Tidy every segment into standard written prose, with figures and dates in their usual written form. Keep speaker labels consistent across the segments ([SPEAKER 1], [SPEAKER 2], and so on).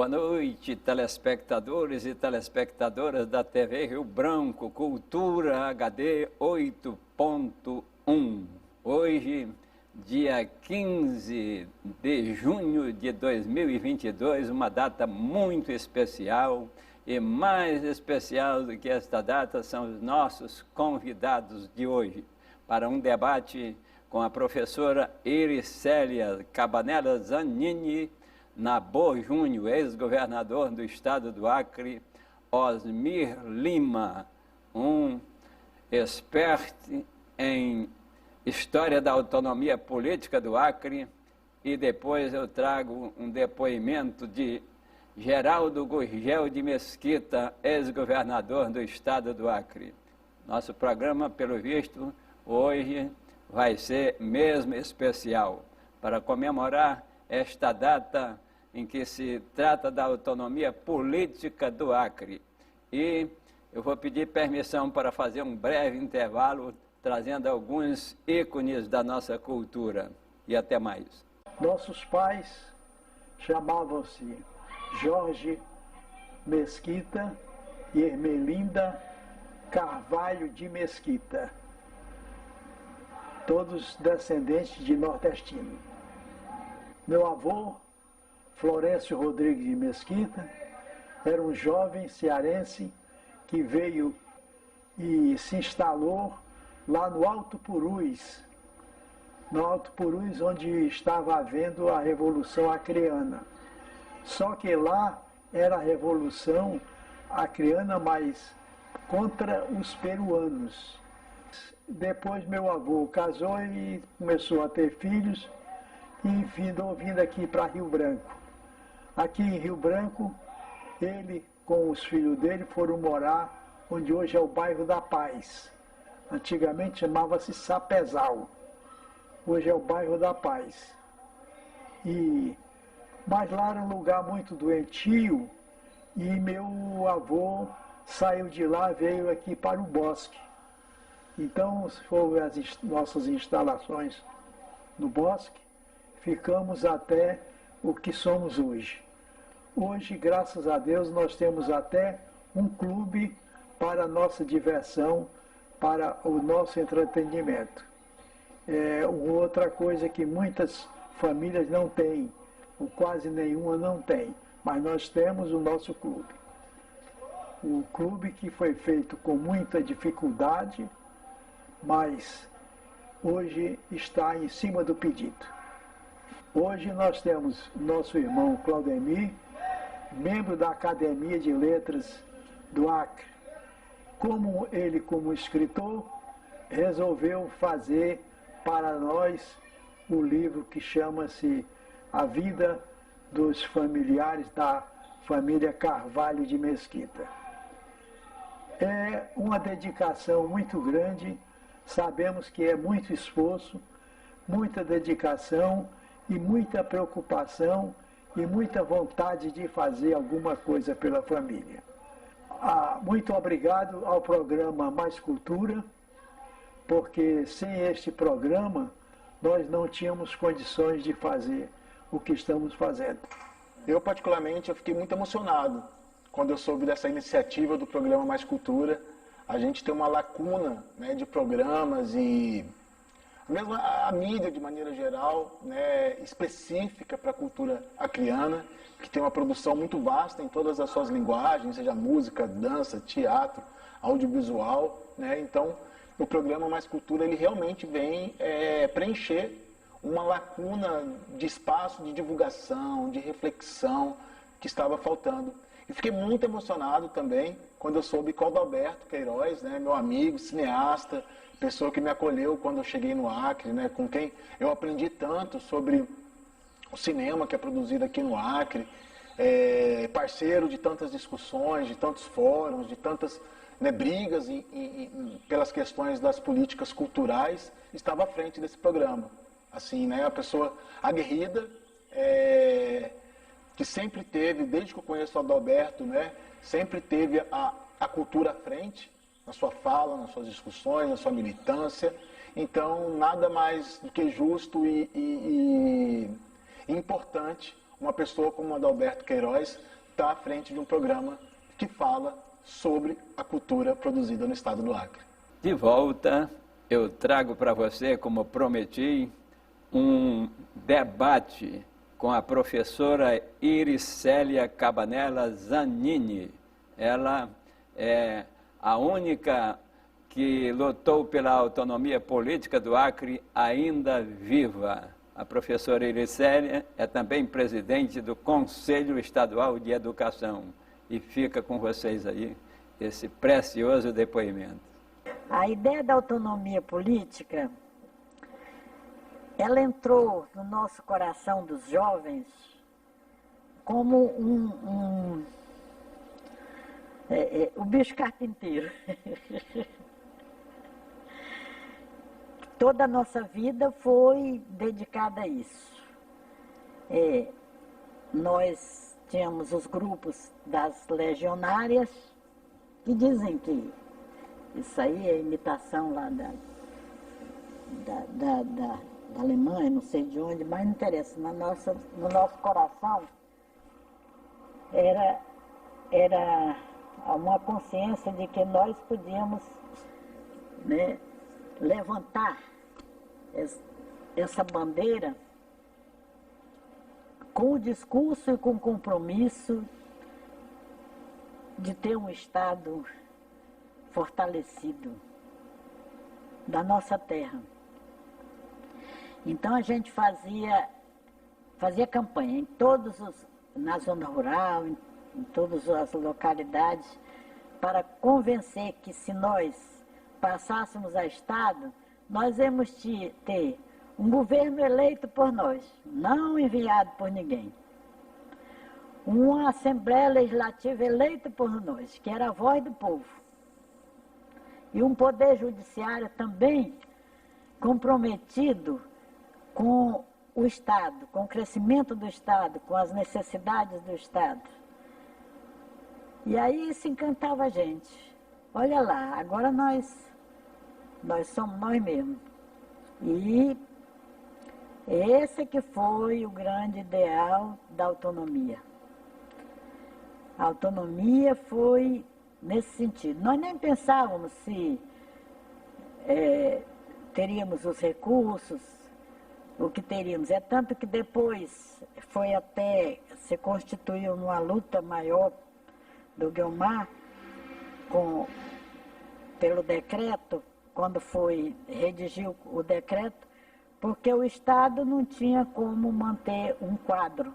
[SPEAKER 1] noite, telespectadores e telespectadoras da TV Rio Branco, Cultura HD 8.1. Hoje, dia 15 de junho de 2022, uma data muito especial. E mais especial do que esta data são os nossos convidados de hoje para um debate com a professora Iricélia Cabanela Zanini, Nabor Júnior, ex-governador do estado do Acre, Osmir Lima, um experto em história da autonomia política do Acre, e depois eu trago um depoimento de Geraldo Gurgel de Mesquita, ex-governador do estado do Acre. Nosso programa, pelo visto, hoje vai ser mesmo especial para comemorar esta data em que se trata da autonomia política do Acre. E eu vou pedir permissão para fazer um breve intervalo, trazendo alguns ícones da nossa cultura. E até mais.
[SPEAKER 2] Nossos pais chamavam-se Jorge Mesquita e Ermelinda Carvalho de Mesquita, todos descendentes de nordestino. Meu avô, Florencio Rodrigues de Mesquita, era um jovem cearense que veio e se instalou lá no Alto Purus, onde estava havendo a Revolução Acreana. Só que lá era a Revolução Acreana, mas contra os peruanos. Depois meu avô casou e começou a ter filhos e vindo aqui para Rio Branco. Aqui em Rio Branco, ele com os filhos dele foram morar onde hoje é o bairro da Paz. Antigamente chamava-se Sapezal. Hoje é o bairro da Paz. Mas lá era um lugar muito doentio e meu avô saiu de lá, veio aqui para o Bosque. Então, foram as nossas instalações no Bosque, ficamos até o que somos hoje. Hoje, graças a Deus, nós temos até um clube para a nossa diversão, para o nosso entretenimento. Outra coisa que muitas famílias não têm, ou quase nenhuma não tem, mas nós temos o nosso clube. O clube que foi feito com muita dificuldade, mas hoje está em cima do pedido. Hoje nós temos nosso irmão Claudemir, membro da Academia de Letras do Acre. Ele, como escritor, resolveu fazer para nós o livro que chama-se A Vida dos Familiares da Família Carvalho de Mesquita. É uma dedicação muito grande, sabemos que é muito esforço, muita dedicação e muita preocupação e muita vontade de fazer alguma coisa pela família. Muito obrigado ao programa Mais Cultura, porque sem este programa nós não tínhamos condições de fazer o que estamos fazendo.
[SPEAKER 3] Eu, particularmente, fiquei muito emocionado quando eu soube dessa iniciativa do programa Mais Cultura. A gente tem uma lacuna, né, de programas e mesmo a mídia, de maneira geral, né, específica para a cultura acreana, que tem uma produção muito vasta em todas as suas linguagens, seja música, dança, teatro, audiovisual, né? Então, o programa Mais Cultura, ele realmente vem preencher uma lacuna de espaço de divulgação, de reflexão que estava faltando. E fiquei muito emocionado também quando eu soube que o Adalberto Queiroz, né, meu amigo, cineasta, pessoa que me acolheu quando eu cheguei no Acre, né, com quem eu aprendi tanto sobre o cinema que é produzido aqui no Acre, parceiro de tantas discussões, de tantos fóruns, de tantas, né, brigas pelas questões das políticas culturais, estava à frente desse programa. Assim, né, a pessoa aguerrida, que sempre teve, desde que eu conheço o Adalberto, né, sempre teve a cultura à frente, na sua fala, nas suas discussões, na sua militância. Então, nada mais do que justo e importante uma pessoa como o Adalberto Queiroz está à frente de um programa que fala sobre a cultura produzida no estado do Acre.
[SPEAKER 1] De volta, eu trago para você, como prometi, um debate com a professora Iricélia Cabanela Zanini. Ela é a única que lutou pela autonomia política do Acre ainda viva. A professora Iricélia é também presidente do Conselho Estadual de Educação. E fica com vocês aí esse precioso depoimento.
[SPEAKER 4] A ideia da autonomia política, ela entrou no nosso coração dos jovens como o bicho carpinteiro. Toda a nossa vida foi dedicada a isso. Nós tínhamos os grupos das legionárias, que dizem que isso aí é imitação lá da Alemanha, não sei de onde, mas não interessa. No nosso coração era uma consciência de que nós podíamos, né, levantar essa bandeira com o discurso e com o compromisso de ter um Estado fortalecido da nossa terra. Então a gente fazia campanha na zona rural, em todas as localidades, para convencer que se nós passássemos a Estado, nós íamos ter um governo eleito por nós, não enviado por ninguém. Uma Assembleia Legislativa eleita por nós, que era a voz do povo. E um Poder Judiciário também comprometido com o Estado, com o crescimento do Estado, com as necessidades do Estado. E aí se encantava a gente. Olha lá, agora nós somos nós mesmos. E esse que foi o grande ideal da autonomia. A autonomia foi nesse sentido. Nós nem pensávamos se teríamos os recursos, o que teríamos. É tanto que depois se constituiu numa luta maior do Guiomar pelo decreto, quando redigiu o decreto, porque o Estado não tinha como manter um quadro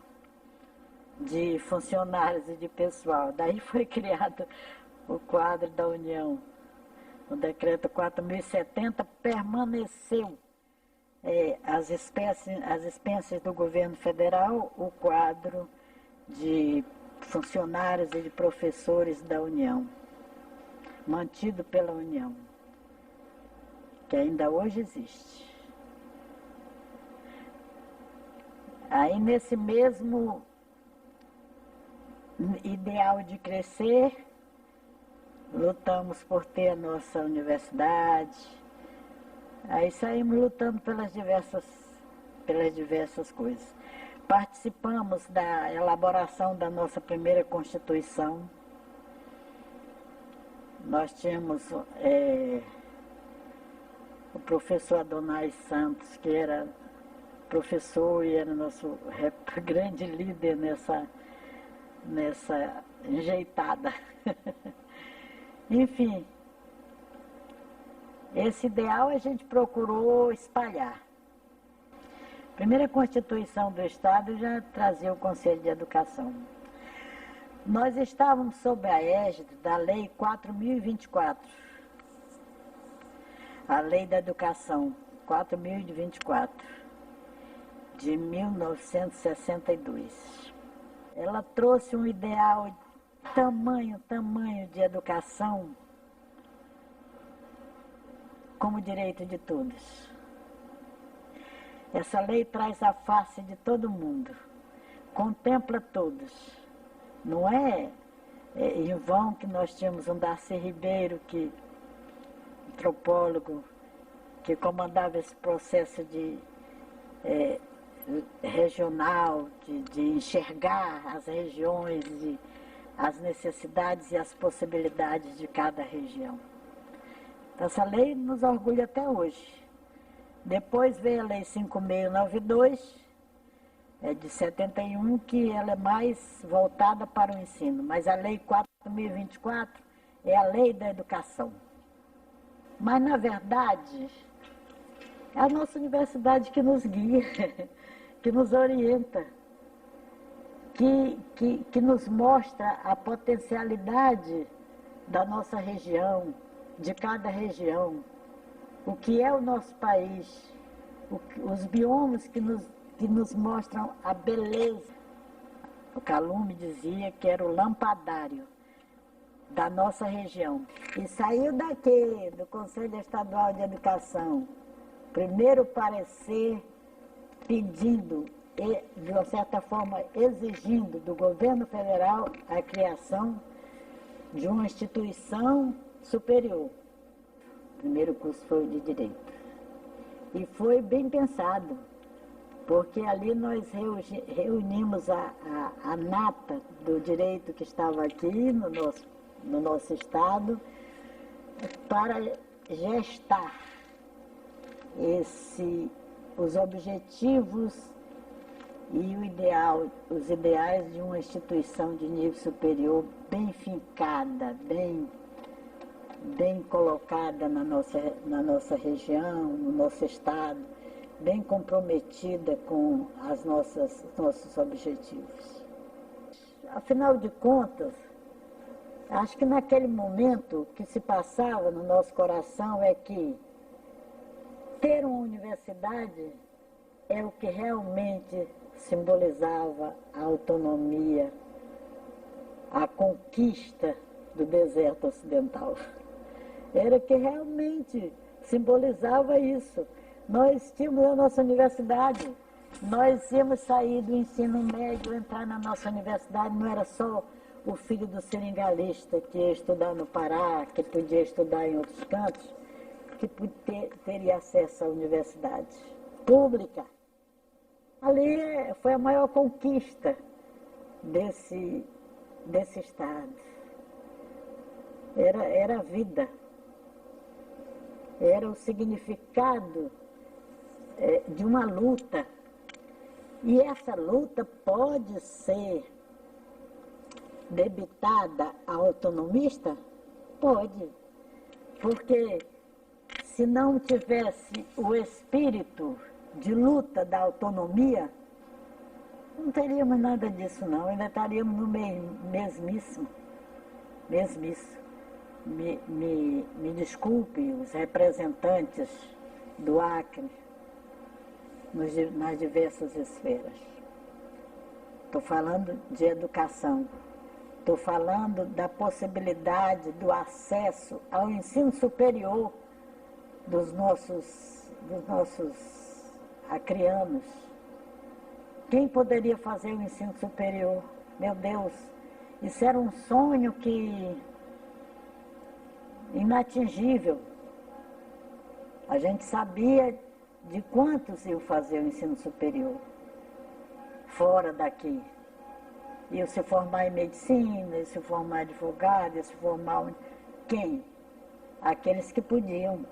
[SPEAKER 4] de funcionários e de pessoal. Daí foi criado o quadro da União. O decreto 4.070 permaneceu às expensas do governo federal o quadro de funcionários e de professores da União, mantido pela União, que ainda hoje existe. Aí nesse mesmo ideal de crescer, lutamos por ter a nossa universidade, aí saímos lutando pelas diversas coisas. Participamos da elaboração da nossa primeira Constituição. Nós tínhamos o professor Adonai Santos, que era professor e era nosso grande líder nessa enjeitada. Enfim, esse ideal a gente procurou espalhar. A primeira Constituição do Estado já trazia o Conselho de Educação. Nós estávamos sob a égide da Lei 4.024, a Lei da Educação 4.024, de 1962. Ela trouxe um ideal tamanho de educação como direito de todos. Essa lei traz a face de todo mundo, contempla todos. Não é em vão que nós tínhamos um Darcy Ribeiro, antropólogo, que comandava esse processo de regional, de enxergar as regiões, as necessidades e as possibilidades de cada região. Essa lei nos orgulha até hoje. Depois veio a Lei 5.692, de 71, que ela é mais voltada para o ensino, mas a Lei 4.024 é a lei da educação. Mas, na verdade, é a nossa universidade que nos guia, que nos orienta, que nos mostra a potencialidade da nossa região, de cada região, o que é o nosso país, os biomas que nos mostram a beleza. O Calume dizia que era o lampadário da nossa região. E saiu daqui, do Conselho Estadual de Educação, primeiro parecer pedindo e, de uma certa forma, exigindo do governo federal a criação de uma instituição superior. O primeiro curso foi o de Direito. E foi bem pensado, porque ali nós reunimos a nata do direito que estava aqui no nosso estado para gestar os objetivos e os ideais de uma instituição de nível superior bem fincada, bem colocada na nossa região, no nosso estado, bem comprometida com nossos objetivos. Afinal de contas, acho que naquele momento o que se passava no nosso coração é que ter uma universidade é o que realmente simbolizava a autonomia, a conquista do deserto ocidental. Era que realmente simbolizava isso. Nós tínhamos a nossa universidade, nós íamos sair do ensino médio, entrar na nossa universidade, não era só o filho do seringalista que ia estudar no Pará, que podia estudar em outros cantos, que teria acesso à universidade pública. Ali foi a maior conquista desse estado. Era a vida, era o significado de uma luta. E essa luta pode ser debitada a autonomista? Pode, porque se não tivesse o espírito de luta da autonomia, não teríamos nada disso não, ainda estaríamos no mesmíssimo. Me desculpe os representantes do Acre nas diversas esferas. Estou falando de educação, estou falando da possibilidade do acesso ao ensino superior dos nossos acreanos. Quem poderia fazer o ensino superior? Meu Deus, isso era um sonho inatingível. A gente sabia de quantos iam fazer o ensino superior fora daqui. Iam se formar em medicina, iam se formar em advogado, iam se formar... Quem? Aqueles que podiam.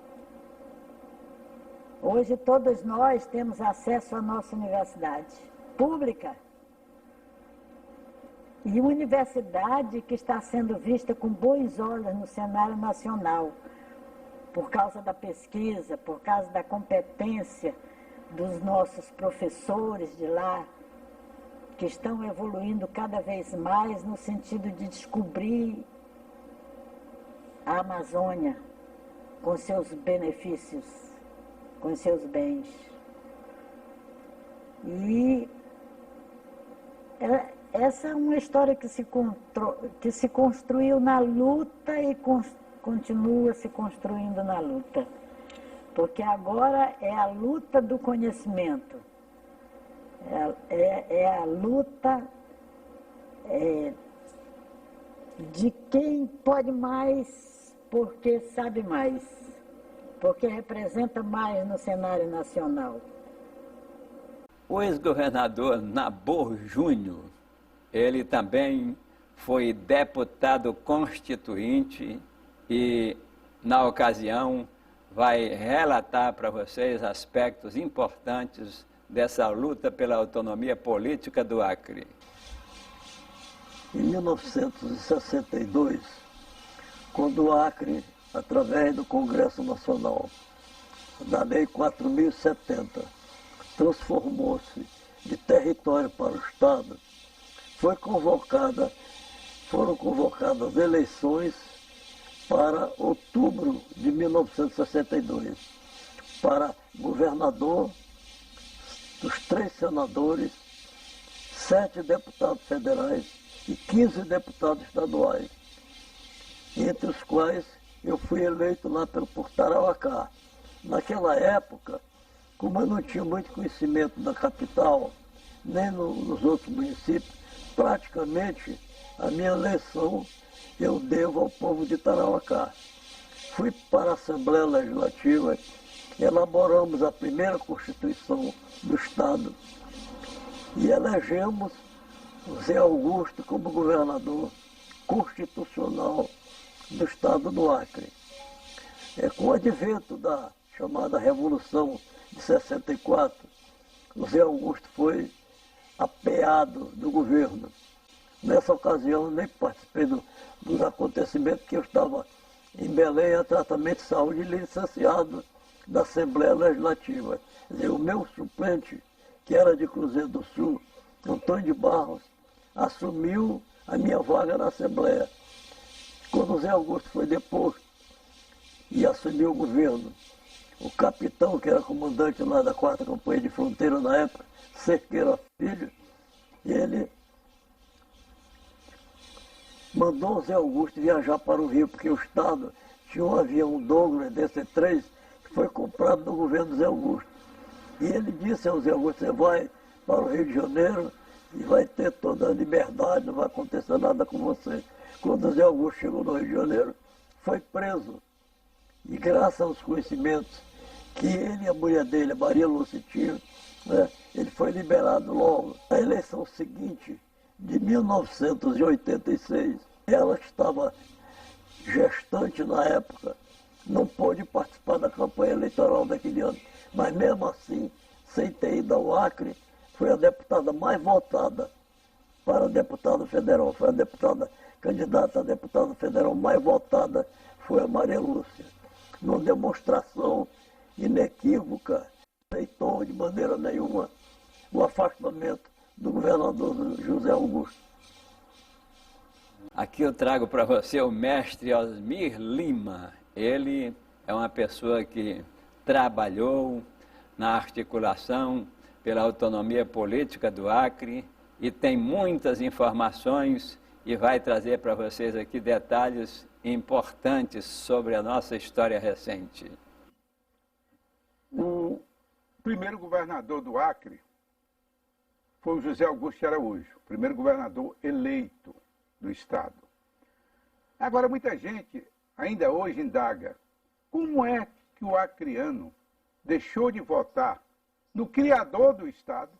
[SPEAKER 4] Hoje todos nós temos acesso à nossa universidade pública. E uma universidade que está sendo vista com bons olhos no cenário nacional, por causa da pesquisa, por causa da competência dos nossos professores de lá, que estão evoluindo cada vez mais no sentido de descobrir a Amazônia com seus benefícios, com seus bens. E essa é uma história que se construiu na luta e continua se construindo na luta. Porque agora é a luta do conhecimento. É a luta de quem pode mais porque sabe mais, porque representa mais no cenário nacional.
[SPEAKER 1] O ex-governador Nabor Júnior, ele também foi deputado constituinte e, na ocasião, vai relatar para vocês aspectos importantes dessa luta pela autonomia política do Acre.
[SPEAKER 5] Em 1962, quando o Acre, através do Congresso Nacional, da Lei 4.070, transformou-se de território para o Estado, foram convocadas eleições para outubro de 1962, para governador, dos 3 senadores, 7 deputados federais e 15 deputados estaduais, entre os quais eu fui eleito lá por Tarauacá. Naquela época, como eu não tinha muito conhecimento da capital, nem nos outros municípios, praticamente a minha eleição eu devo ao povo de Tarauacá. Fui para a Assembleia Legislativa, elaboramos a primeira Constituição do Estado e elegemos o Zé Augusto como governador constitucional do Estado do Acre. Com o advento da chamada Revolução de 64, o Zé Augusto foi apeado do governo. Nessa ocasião, nem participei dos acontecimentos, porque eu estava em Belém a tratamento de saúde e licenciado da Assembleia Legislativa. Quer dizer, o meu suplente, que era de Cruzeiro do Sul, Antônio de Barros, assumiu a minha vaga na Assembleia. Quando o Zé Augusto foi deposto e assumiu o governo, o capitão, que era comandante lá da 4ª Companhia de Fronteira na época, Cerqueira Filho, ele mandou o Zé Augusto viajar para o Rio, porque o Estado tinha um avião Douglas DC-3 que foi comprado no governo do Zé Augusto. E ele disse ao Zé Augusto: você vai para o Rio de Janeiro e vai ter toda a liberdade, não vai acontecer nada com você. Quando o Zé Augusto chegou no Rio de Janeiro, foi preso. E graças aos conhecimentos que ele e a mulher dele, a Maria Lúcia, tinham, né, ele foi liberado logo. Na eleição seguinte, de 1986, ela que estava gestante na época, não pôde participar da campanha eleitoral daquele ano. Mas mesmo assim, sem ter ido ao Acre, foi a deputada mais votada para deputada federal. Foi a deputada, candidata a deputada federal mais votada, foi a Maria Lúcia. Numa demonstração inequívoca, aceitou de maneira nenhuma o afastamento do governador José Augusto.
[SPEAKER 1] Aqui eu trago para você o mestre Osmir Lima. Ele é uma pessoa que trabalhou na articulação pela autonomia política do Acre e tem muitas informações e vai trazer para vocês aqui detalhes importantes sobre a nossa história recente.
[SPEAKER 6] O primeiro governador do Acre foi o José Augusto Araújo, primeiro governador eleito do Estado. Agora, muita gente ainda hoje indaga como é que o acreano deixou de votar no criador do Estado,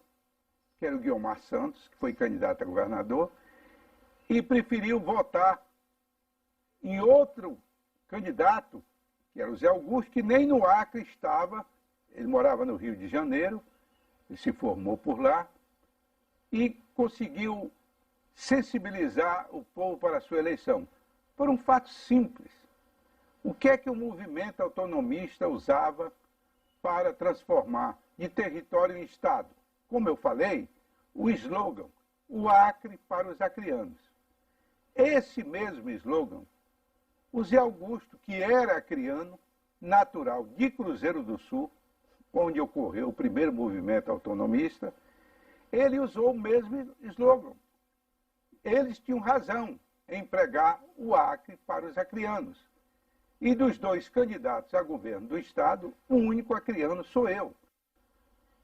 [SPEAKER 6] que era o Guiomar Santos, que foi candidato a governador, e preferiu votar em outro candidato, que era o Zé Augusto, que nem no Acre estava. Ele morava no Rio de Janeiro, ele se formou por lá, e conseguiu sensibilizar o povo para a sua eleição, por um fato simples. O que é que o movimento autonomista usava para transformar de território em Estado? Como eu falei, o slogan, o Acre para os acreanos. Esse mesmo slogan, o Zé Augusto, que era acreano, natural de Cruzeiro do Sul, onde ocorreu o primeiro movimento autonomista, ele usou o mesmo slogan. Eles tinham razão em pregar o Acre para os acreanos. E dos 2 candidatos a governo do Estado, o único acreano sou eu.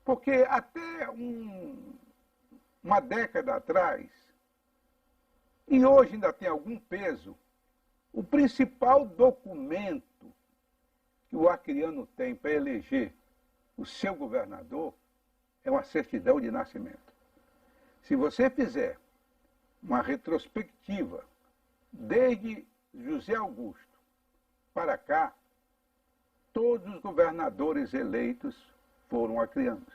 [SPEAKER 6] Porque até uma década atrás, e hoje ainda tem algum peso, o principal documento que o acreano tem para eleger o seu governador é uma certidão de nascimento. Se você fizer uma retrospectiva. Desde José Augusto para cá, todos os governadores eleitos foram acreanos.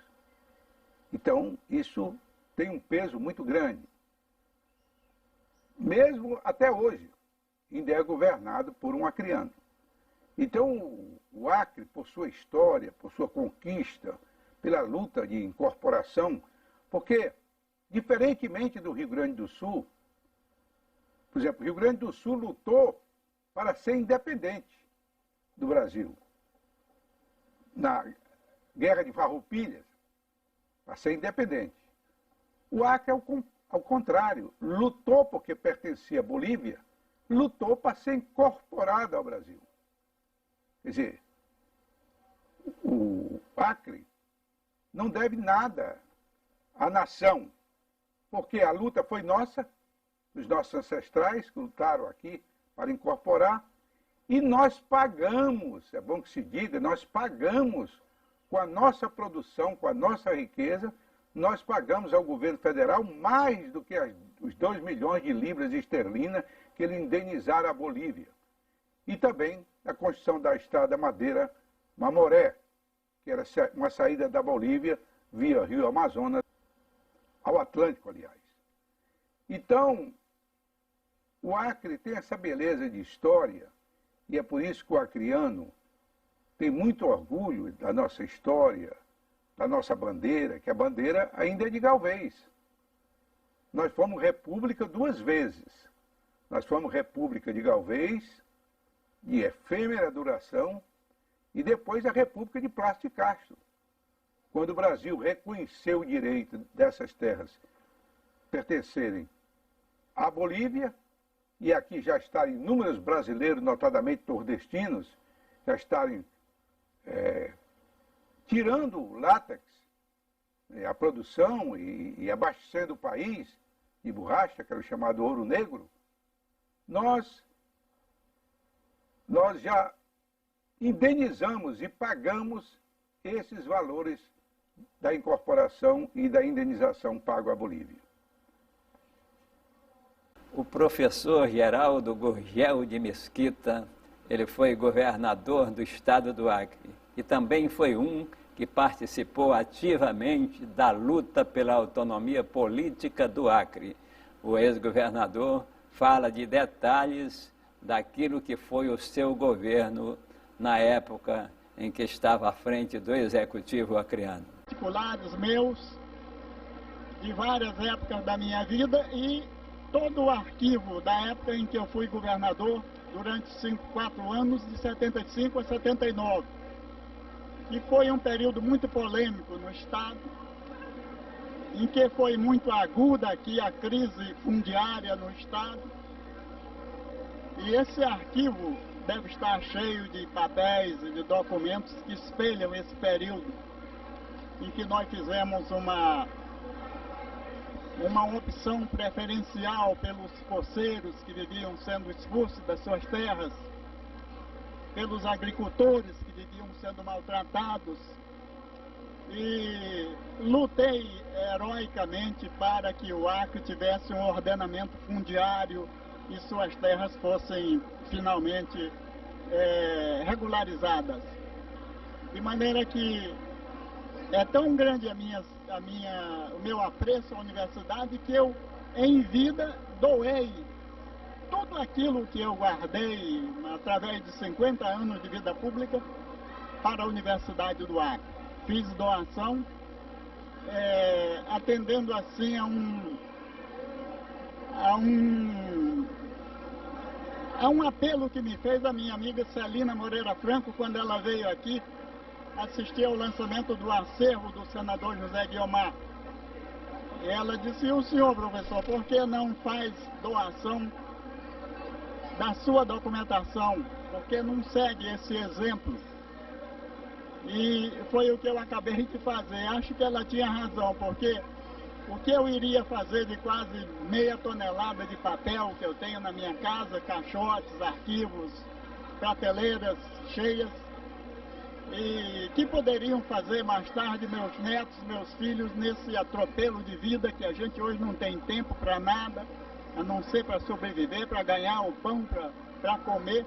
[SPEAKER 6] Então, isso tem um peso muito grande. Mesmo até hoje, ainda é governado por um acreano. Então, o Acre, por sua história, por sua conquista, pela luta de incorporação, porque, diferentemente do Rio Grande do Sul, por exemplo, o Rio Grande do Sul lutou para ser independente do Brasil. Na Guerra de Farroupilhas, para ser independente. O Acre, ao contrário, lutou porque pertencia à Bolívia, lutou para ser incorporado ao Brasil. Quer dizer, o Acre não deve nada à nação, porque a luta foi nossa, dos nossos ancestrais que lutaram aqui para incorporar, e nós pagamos, é bom que se diga, nós pagamos com a nossa produção, com a nossa riqueza, nós pagamos ao governo federal mais do que os 2 milhões de libras esterlinas que ele indenizaram à Bolívia. E também a construção da estrada Madeira-Mamoré, que era uma saída da Bolívia via Rio Amazonas ao Atlântico, aliás. Então, o Acre tem essa beleza de história, e é por isso que o acreano tem muito orgulho da nossa história, da nossa bandeira, que a bandeira ainda é de Galvez. Nós fomos república 2 vezes. Nós fomos república de Galvez, de efêmera duração, e depois a república de Plácido de Castro. Quando o Brasil reconheceu o direito dessas terras pertencerem à Bolívia, e aqui já estarem inúmeros brasileiros, notadamente nordestinos, já estarem tirando o látex, a produção e abastecendo o país de borracha, que era o chamado ouro negro, nós já indenizamos e pagamos esses valores da incorporação e da indenização pago à Bolívia.
[SPEAKER 1] O professor Geraldo Gurgel de Mesquita, ele foi governador do estado do Acre e também foi um que participou ativamente da luta pela autonomia política do Acre. O ex-governador fala de detalhes daquilo que foi o seu governo na época em que estava à frente do executivo acreano.
[SPEAKER 7] Particulares meus, de várias épocas da minha vida, e todo o arquivo da época em que eu fui governador, durante 4 anos, de 75 a 79. E foi um período muito polêmico no Estado, em que foi muito aguda aqui a crise fundiária no Estado. E esse arquivo deve estar cheio de papéis e de documentos que espelham esse período em que nós fizemos uma opção preferencial pelos poceiros que viviam sendo expulsos das suas terras, pelos agricultores que viviam sendo maltratados, e lutei heroicamente para que o Acre tivesse um ordenamento fundiário e suas terras fossem finalmente regularizadas. De maneira que é tão grande o meu apreço à universidade que eu, em vida, doei tudo aquilo que eu guardei através de 50 anos de vida pública para a Universidade do Acre. Fiz doação, atendendo assim a um apelo que me fez a minha amiga Celina Moreira Franco, quando ela veio aqui assistir ao lançamento do acervo do senador José Guiomar. E ela disse: e o senhor, professor, por que não faz doação da sua documentação? Por que não segue esse exemplo? E foi o que eu acabei de fazer. Acho que ela tinha razão, porque o que eu iria fazer de quase meia tonelada de papel que eu tenho na minha casa, caixotes, arquivos, prateleiras cheias, e que poderiam fazer mais tarde meus netos, meus filhos, nesse atropelo de vida que a gente hoje não tem tempo para nada, a não ser para sobreviver, para ganhar o pão, para comer,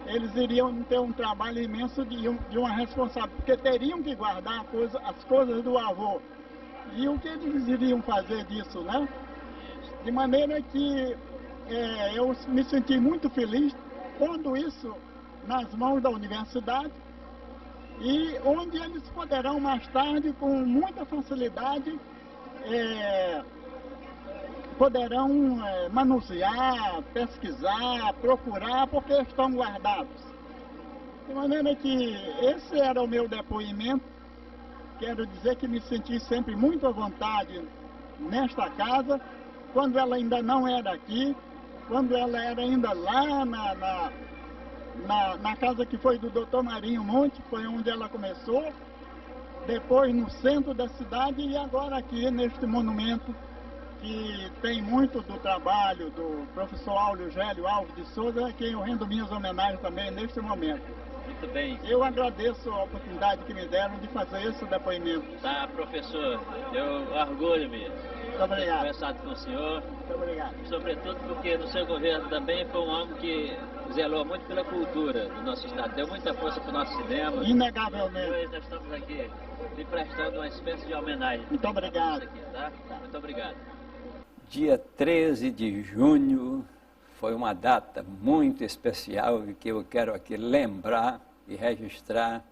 [SPEAKER 7] eles iriam ter um trabalho imenso de uma responsabilidade, porque teriam que guardar as coisas do avô. E o que eles iriam fazer disso, né? De maneira que eu me senti muito feliz pondo isso nas mãos da universidade, e onde eles poderão mais tarde, com muita facilidade, poderão manusear, pesquisar, procurar, porque estão guardados. De maneira que esse era o meu depoimento. Quero dizer que me senti sempre muito à vontade nesta casa, quando ela ainda não era aqui, quando ela era ainda lá na casa que foi do Dr. Marinho Monte, foi onde ela começou, depois no centro da cidade e agora aqui neste monumento, que tem muito do trabalho do professor Áureo Gélio Alves de Souza, a quem eu rendo minhas homenagens também neste momento.
[SPEAKER 8] Muito bem.
[SPEAKER 7] Eu agradeço a oportunidade que me deram de fazer esse depoimento.
[SPEAKER 8] Tá, professor, eu orgulho-me.
[SPEAKER 7] Muito obrigado.
[SPEAKER 8] Conversado com o senhor.
[SPEAKER 7] Muito obrigado.
[SPEAKER 8] Sobretudo porque no seu governo também foi um homem que zelou muito pela cultura do nosso estado, deu muita força para o nosso cinema.
[SPEAKER 7] Inegavelmente.
[SPEAKER 8] Hoje nós estamos aqui lhe prestando uma espécie de homenagem.
[SPEAKER 7] Muito obrigado.
[SPEAKER 8] Aqui, tá? Muito obrigado.
[SPEAKER 1] Dia 13 de junho foi uma data muito especial e que eu quero aqui lembrar e registrar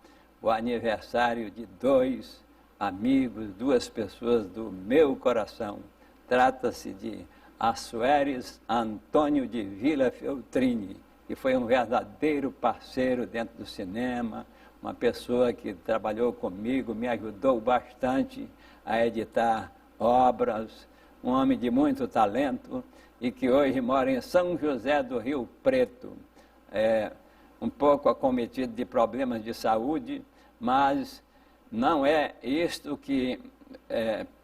[SPEAKER 1] o aniversário de dois amigos, duas pessoas do meu coração. Trata-se de Assueres Antônio de Vila Feltrini, que foi um verdadeiro parceiro dentro do cinema, uma pessoa que trabalhou comigo, me ajudou bastante a editar obras, um homem de muito talento e que hoje mora em São José do Rio Preto, um pouco acometido de problemas de saúde, mas não é isto que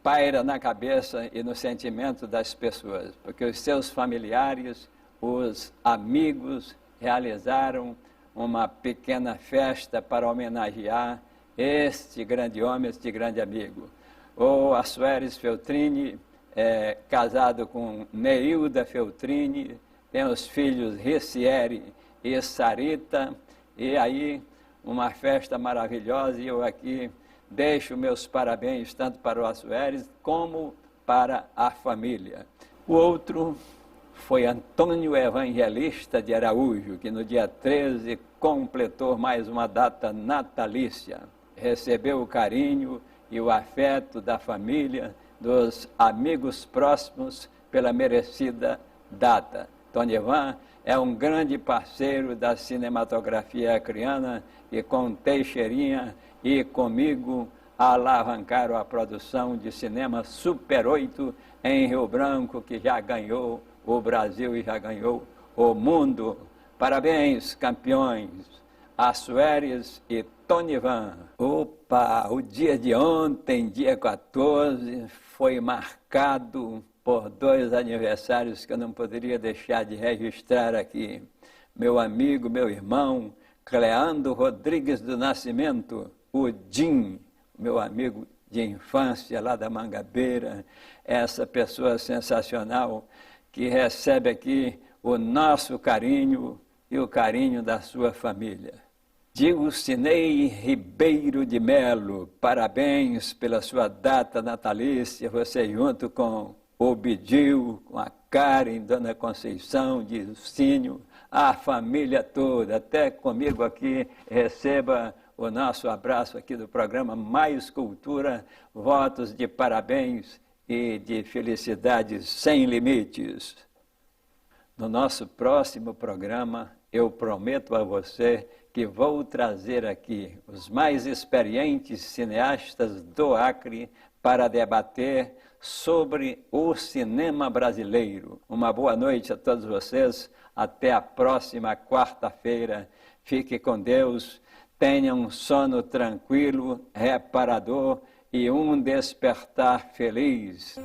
[SPEAKER 1] paira na cabeça e no sentimento das pessoas, porque os seus familiares, os amigos, realizaram uma pequena festa para homenagear este grande homem, este grande amigo. O Assueres Feltrini casado com Neilda Feltrini, tem os filhos Ricieri e Sarita, e aí uma festa maravilhosa, e eu aqui deixo meus parabéns tanto para o Assueres como para a família. O outro foi Antônio Evangelista de Araújo, que no dia 13 completou mais uma data natalícia. Recebeu o carinho e o afeto da família, dos amigos próximos pela merecida data. Tony Evan é um grande parceiro da cinematografia acreana e com Teixeirinha e comigo alavancaram a produção de cinema Super 8 em Rio Branco, que já ganhou o Brasil e já ganhou o mundo. Parabéns, campeões, Assueres e Tony Evan. Opa, o dia de ontem, dia 14, foi marcado por dois aniversários que eu não poderia deixar de registrar aqui. Meu amigo, meu irmão, Cleandro Rodrigues do Nascimento, o Jim, meu amigo de infância lá da Mangabeira, essa pessoa sensacional que recebe aqui o nosso carinho e o carinho da sua família. Dilcinei Ribeiro de Melo, parabéns pela sua data natalícia, você junto com o Bidil, com a Karen, Dona Conceição, Dilcínio, a família toda, até comigo aqui, receba o nosso abraço aqui do programa Mais Cultura, votos de parabéns e de felicidades sem limites. No nosso próximo programa, eu prometo a você que vou trazer aqui os mais experientes cineastas do Acre para debater sobre o cinema brasileiro. Uma boa noite a todos vocês, até a próxima quarta-feira. Fique com Deus, tenha um sono tranquilo, reparador e um despertar feliz.